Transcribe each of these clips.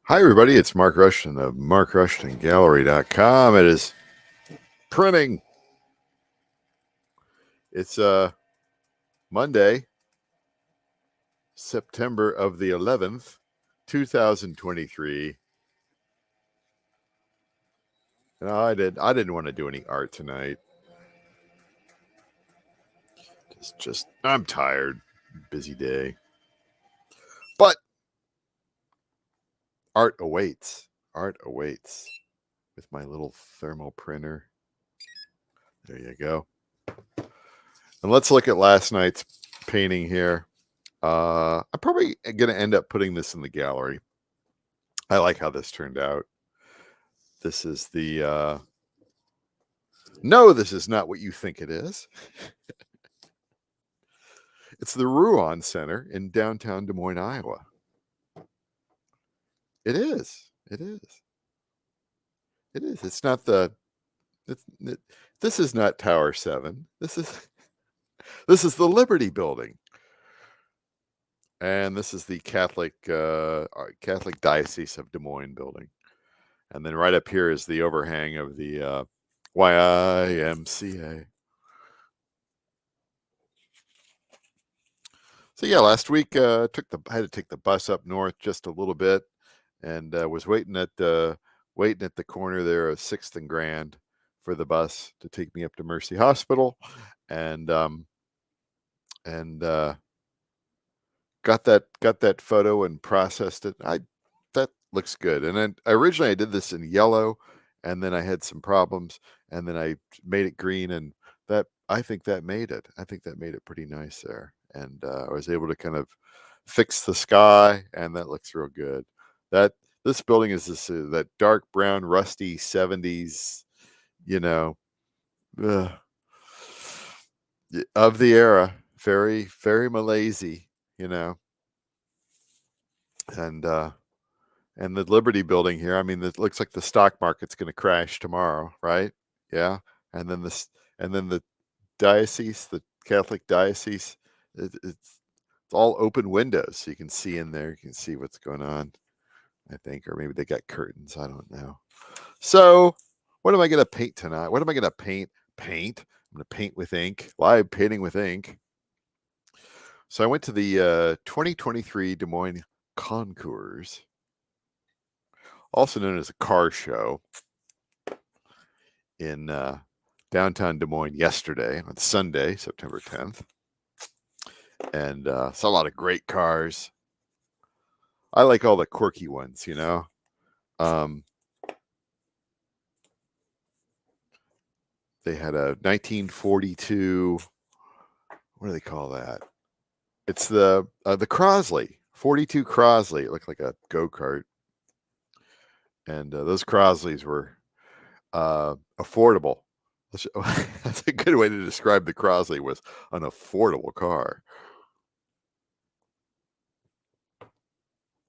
Hi, everybody. It's Mark Rushton of MarkRushtonGallery.com. It is printing. It's Monday, September of the 11th, 2023. And I didn't want to do any art tonight. I'm tired. Busy day. But art awaits. Art awaits with my little thermal printer. There you go. And let's look at last night's painting here. I'm probably going to end up putting this in the gallery. I like how this turned out. This is the no, this is not what you think it is. It's the Ruan Center in downtown Des Moines, Iowa. It is. It is. It is. It's not the. This is not Tower 7. This is the Liberty Building, and this is the Catholic Diocese of Des Moines building, and then right up here is the overhang of the YMCA. So yeah, last week I had to take the bus up north just a little bit, and was waiting at the corner there of 6th and Grand for the bus to take me up to Mercy Hospital, and got that photo and processed it. That looks good. And then originally I did this in yellow, and then I had some problems, and then I made it green, and I think that made it. I think that made it pretty nice there. And I was able to kind of fix the sky, and that looks real good. This building is that dark brown, rusty 70s, of the era, very, very Malaysia, and the Liberty Building here. I mean, it looks like the stock market's going to crash tomorrow, right? Yeah, and then the diocese, the Catholic diocese, it's all open windows, so you can see in there. You can see what's going on, I think, or maybe they got curtains. I don't know. So, what am I going to paint tonight? What am I going to paint? Paint. I'm going to paint with ink. Live painting with ink. So I went to the 2023 Des Moines Concours, also known as a car show, in downtown Des Moines yesterday, on Sunday, September 10th. And saw a lot of great cars. I like all the quirky ones, They had a 1942, what do they call that? It's the Crosley, 42 Crosley. It looked like a go-kart. And those Crosleys were affordable. That's a good way to describe the Crosley, was an affordable car.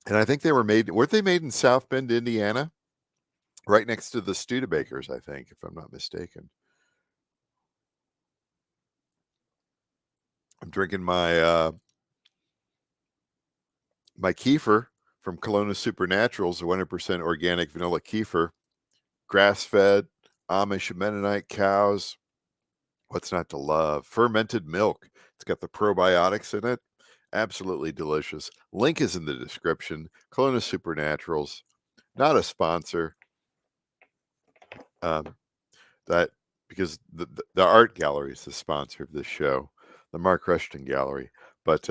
And I think weren't they made in South Bend, Indiana? Right next to the Studebakers, I think, if I'm not mistaken. I'm drinking my my kefir from Kelowna Supernaturals, 100% organic vanilla kefir, grass-fed, Amish Mennonite cows. What's not to love? Fermented milk. It's got the probiotics in it. Absolutely delicious. Link is in the description. Kelowna Supernaturals, not a sponsor. That because the art gallery is the sponsor of this show, the Mark Rushton Gallery. But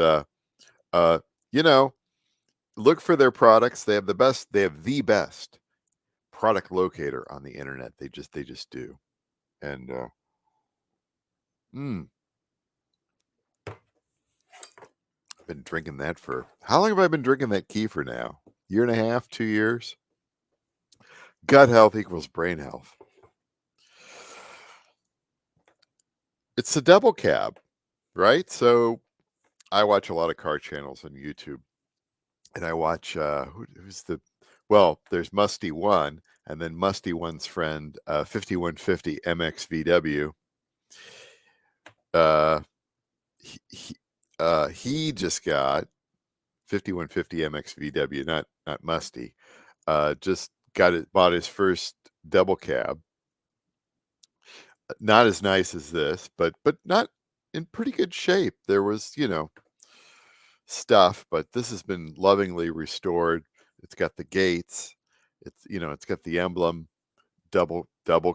look for their products. They have the best. They have the best product locator on the internet. They just do. And I've been drinking that for how long have I been drinking that kefir now? Year and a half, 2 years. Gut health equals brain health. It's the double cab, right? So I watch a lot of car channels on YouTube, and I watch there's Musty One, and then Musty One's friend 5150 MXVW. He just got 5150 MXVW, not Musty. just bought his first double cab. Not as nice as this, but not in pretty good shape. There was, stuff, but this has been lovingly restored. It's got the gates. It's got the emblem, double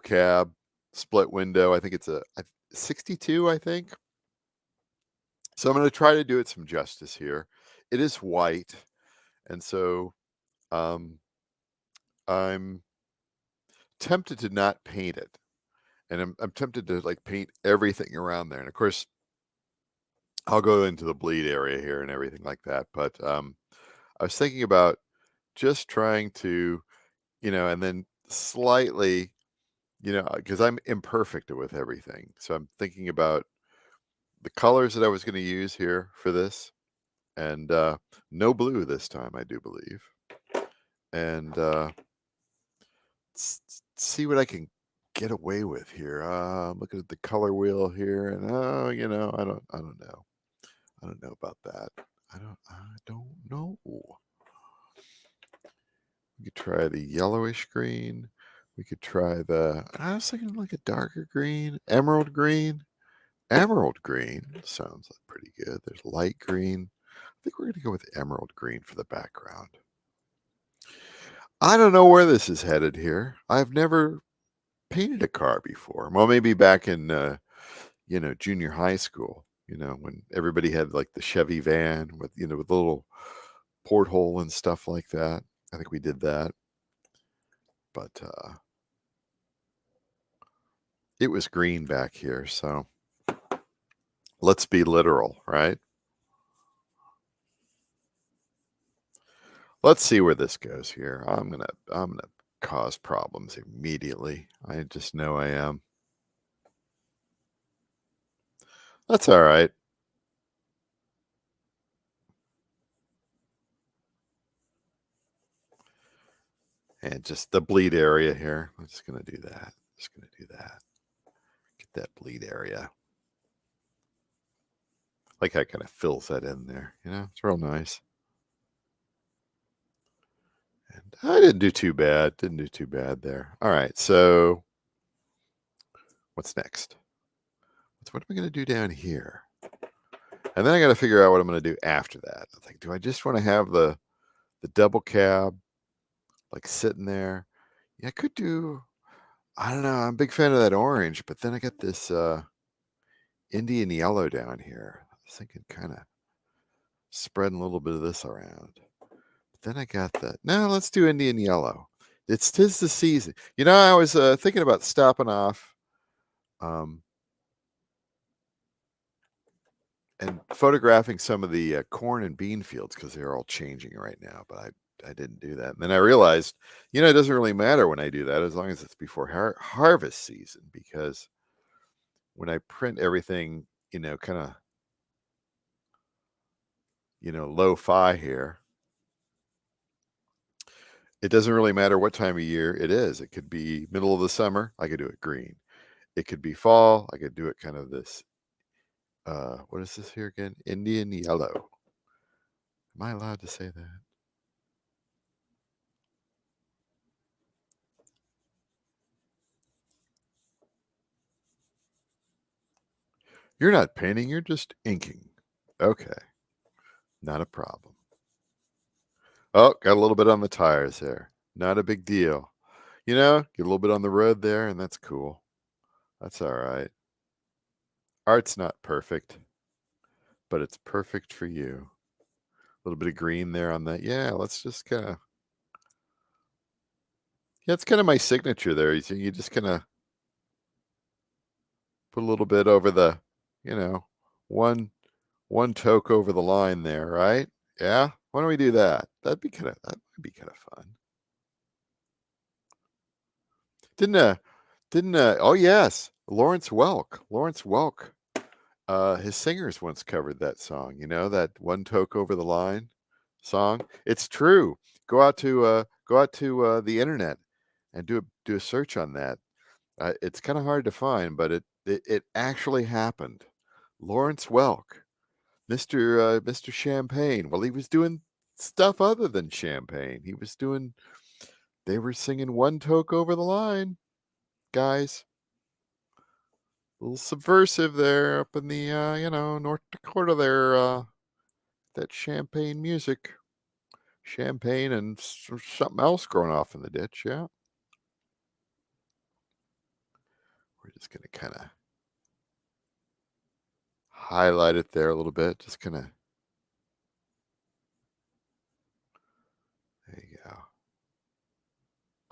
cab, split window. I think it's a 62, I think. So I'm going to try to do it some justice here. It is white, and so um, I'm tempted to not paint it, and I'm tempted to like paint everything around there. And of course, I'll go into the bleed area here and everything like that. But I was thinking about just trying to, and then slightly, because I'm imperfect with everything. So I'm thinking about the colors that I was going to use here for this, and no blue this time, I do believe, and see what I can get away with here. I'm looking at the color wheel here, and I don't know. I don't know about that. I don't know. We could try the yellowish green. We could try I was thinking like a darker green, emerald green. Emerald green sounds like pretty good. There's light green. I think we're going to go with emerald green for the background. I don't know where this is headed here. I've never painted a car before. Well, maybe back in, junior high school, when everybody had like the Chevy van with a little porthole and stuff like that. I think we did that. But it was green back here, so let's be literal, right? Let's see where this goes here. I'm gonna cause problems immediately. I just know I am. That's all right. And just the bleed area here. I'm just gonna do that. Just gonna do that. Get that bleed area. Like how it kind of fills that in there. It's real nice. And I didn't do too bad. Didn't do too bad there. All right. So what's next? What am I gonna do down here? And then I got to figure out what I'm going to do after that. I think, do I just want to have the double cab like sitting there? Yeah, I could do. I don't know. I'm a big fan of that orange, but then I got this Indian yellow down here. I was thinking kind of spreading a little bit of this around. But then I got that. No, let's do Indian yellow. It's 'tis the season. I was thinking about stopping off um, and photographing some of the corn and bean fields because they're all changing right now. But I didn't do that. And then I realized, it doesn't really matter when I do that as long as it's before harvest season, because when I print everything, kind of, lo-fi here, it doesn't really matter what time of year it is. It could be middle of the summer. I could do it green. It could be fall. I could do it kind of this. What is this here again? Indian yellow. Am I allowed to say that? You're not painting, you're just inking. Okay. Not a problem. Oh, got a little bit on the tires there. Not a big deal. Get a little bit on the road there, and that's cool. That's all right. Art's not perfect, but it's perfect for you. A little bit of green there on that. Yeah, let's just kind of. Yeah, it's kind of my signature there. You just kind of put a little bit over the, you know, one one toke over the line there, right? Yeah. Why don't we do that? That might be kind of fun. Didn't oh yes, Lawrence Welk. His singers once covered that song, that one toke over the line song. It's true. Go out to the internet and do a search on that. It's kind of hard to find, but it actually happened. Lawrence Welk, Mr. Champagne. Well, he was doing stuff other than champagne. He was doing They were singing One Toke Over the Line, guys. A little subversive there up in the, North Dakota there, that champagne music. Champagne and something else growing off in the ditch, yeah. We're just gonna kinda highlight it there a little bit, just kinda there you go.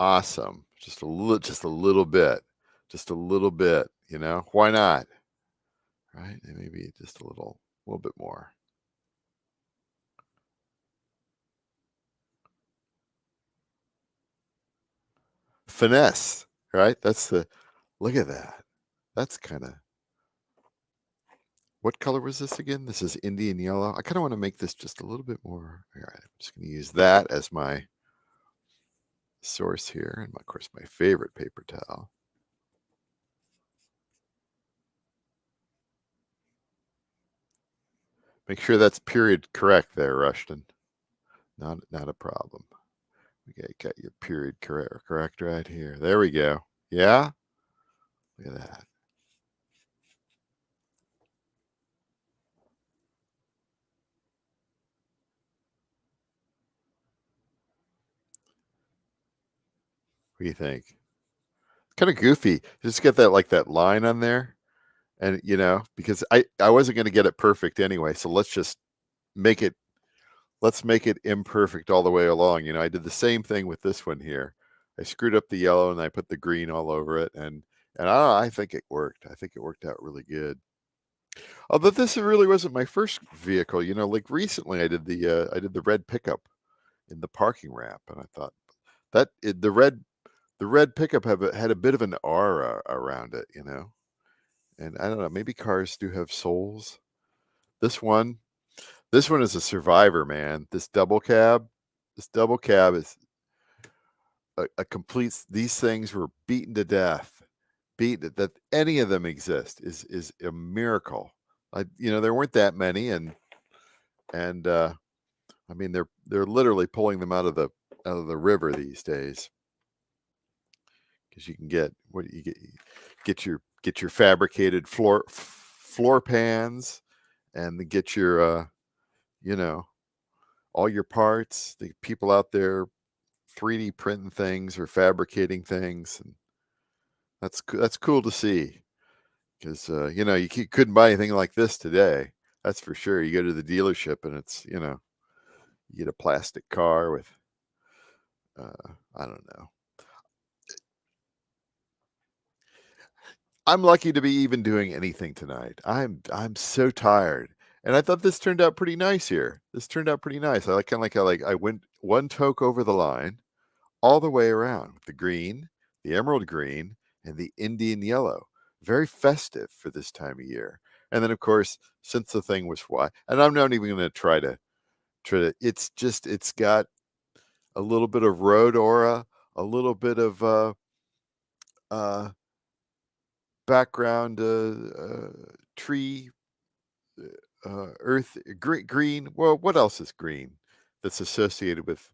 Awesome. Just a little bit. Just a little bit, Why not? Right? And maybe just a little bit more. Finesse, right? Look at that. That's kinda what color was this again? This is Indian yellow. I kinda wanna make this just a little bit more. All right, I'm just gonna use that as my source here, and of course, my favorite paper towel. Make sure that's period correct there, Rushton. Not a problem. Got your period correct right here. There we go. Yeah? Look at that. What do you think? Kinda goofy. Just get that line on there and, because I wasn't gonna get it perfect anyway, so make it let's make it imperfect all the way along. I did the same thing with this one here. I screwed up the yellow and I put the green all over it, and I think it worked. I think it worked out really good. Although this really wasn't my first vehicle, like recently I did the red pickup in the parking ramp, and I thought the red pickup had a bit of an aura around it, and I don't know, maybe cars do have souls. This one, this one is a survivor, man. This double cab is a complete. These things were beaten to death. Beat that any of them exist is a miracle. There weren't that many, and I mean they're literally pulling them out of the river these days because you can get what you get your fabricated floor pans and get your you know all your parts. The people out there 3D printing things or fabricating things, and that's cool to see because couldn't buy anything like this today. That's for sure. You go to the dealership and it's you get a plastic car with I don't know. I'm lucky to be even doing anything tonight. I'm so tired. And I thought this turned out pretty nice here. This turned out pretty nice. I like kind of like I went one toke over the line all the way around with the green, the emerald green, and the Indian yellow. Very festive for this time of year. And then of course, since the thing was white, and I'm not even going to try to it's got a little bit of road aura, a little bit of uh background tree earth green. Well, what else is green that's associated with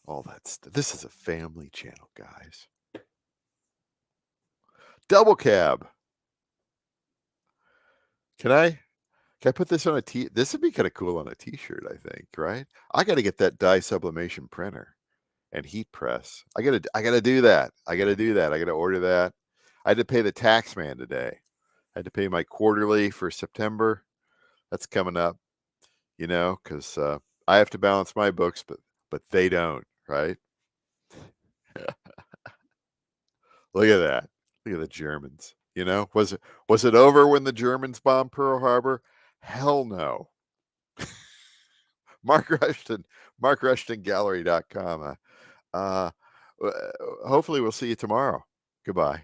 all that stuff. This is a family channel, guys. Double cab. Can I put this on a t this would be kind of cool on a t-shirt, I think, right? I got to get that dye sublimation printer and heat press. I gotta do that. I gotta do that. I gotta order that. I had to pay the tax man today. I had to pay my quarterly for September. That's coming up, because I have to balance my books, but they don't, right? Look at that. Look at the Germans. Was it over when the Germans bombed Pearl Harbor? Hell no. Mark Rushton, MarkRushtonGallery.com. Uh, hopefully we'll see you tomorrow. Goodbye.